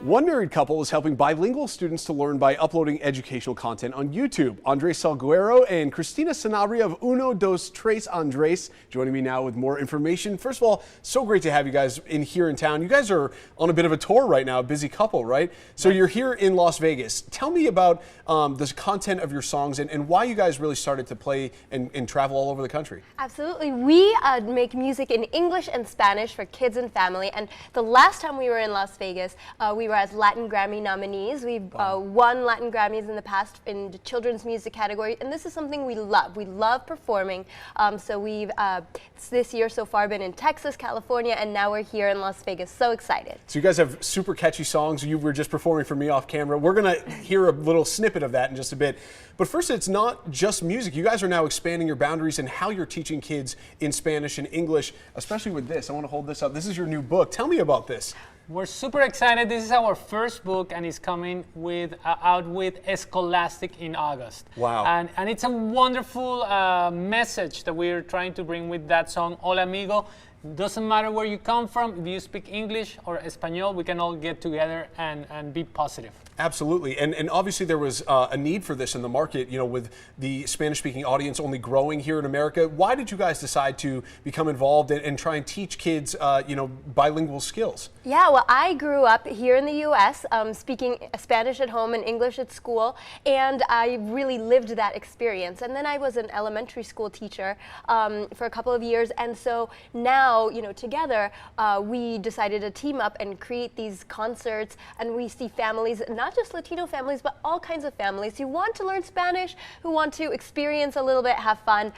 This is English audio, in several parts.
One married couple is helping bilingual students to learn by uploading educational content on YouTube. Andres Salguero and Cristina Sanabria of Uno Dos Tres Andres joining me now with more information. First of all, so great to have you guys here in town. You guys are on a bit of a tour right now, a busy couple, right? So you're here in Las Vegas. Tell me about the content of your songs and why you guys really started to play and travel all over the country. Absolutely. We make music in English and Spanish for kids and family. And the last time we were in Las Vegas, we were as Latin Grammy nominees. We've won Latin Grammys in the past in the children's music category, and this is something we love. We love performing. So we've this year so far been in Texas, California, and now we're here in Las Vegas. So excited. So you guys have super catchy songs. You were just performing for me off camera. We're going to hear a little snippet of that in just a bit. But first, it's not just music. You guys are now expanding your boundaries in how you're teaching kids in Spanish and English, especially with this. I want to hold this up. This is your new book. Tell me about this. We're super excited. This is our first book, and it's coming out with Scholastic in August. Wow. And it's a wonderful message that we're trying to bring with that song, Hola Amigo. Doesn't matter where you come from, if you speak English or Espanol, we can all get together and be positive. Absolutely, and obviously there was a need for this in the market, you know, with the Spanish-speaking audience only growing here in America. Why did you guys decide to become involved and try and teach kids, you know, bilingual skills? Yeah, well, I grew up here in the U.S. Speaking Spanish at home and English at school, and I really lived that experience. And then I was an elementary school teacher for a couple of years, and so now, you know, together we decided to team up and create these concerts, and we see families, not just Latino families, but all kinds of families who want to learn Spanish, who want to experience a little bit, have fun,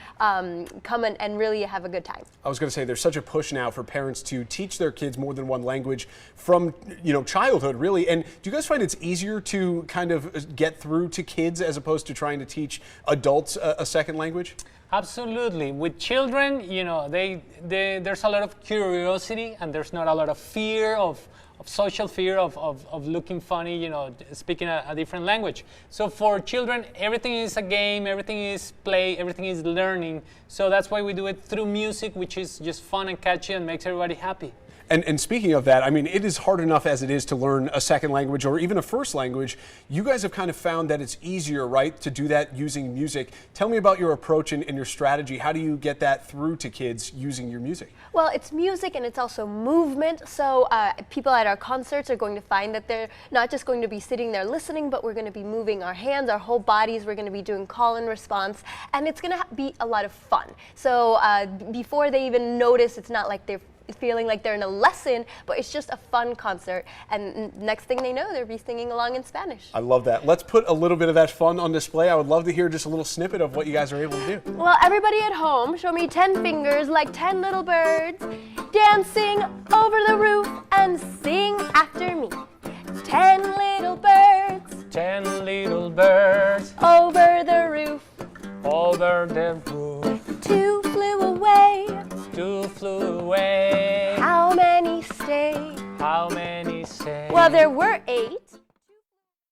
come and really have a good time. I was going to say there's such a push now for parents to teach their kids more than one language from, you know, childhood, really. And do you guys find it's easier to kind of get through to kids as opposed to trying to teach adults a second language? Absolutely. With children, you know, there's a lot of curiosity, and there's not a lot of fear of social fear of looking funny, you know, speaking a different language. So for children, everything is a game, everything is play, everything is learning. So that's why we do it through music, which is just fun and catchy and makes everybody happy. And speaking of that, I mean, it is hard enough as it is to learn a second language or even a first language. You guys have kind of found that it's easier, right, to do that using music. Tell me about your approach and your strategy. How do you get that through to kids using your music? Well, it's music and it's also movement. So people at our concerts are going to find that they're not just going to be sitting there listening, but we're going to be moving our hands, our whole bodies. We're going to be doing call and response, and it's going to be a lot of fun. So before they even notice, it's not like they're feeling like they're in a lesson, but it's just a fun concert, and next thing they know, they'll be singing along in Spanish. I love that. Let's put a little bit of that fun on display. I would love to hear just a little snippet of what you guys are able to do. Well, everybody at home, show me 10 fingers like 10 little birds dancing over the roof and sing after me. 10 little birds, 10 little birds over the roof, over the roof. 2 flew away, 2 flew away. how many stayed? How many say? Well, there were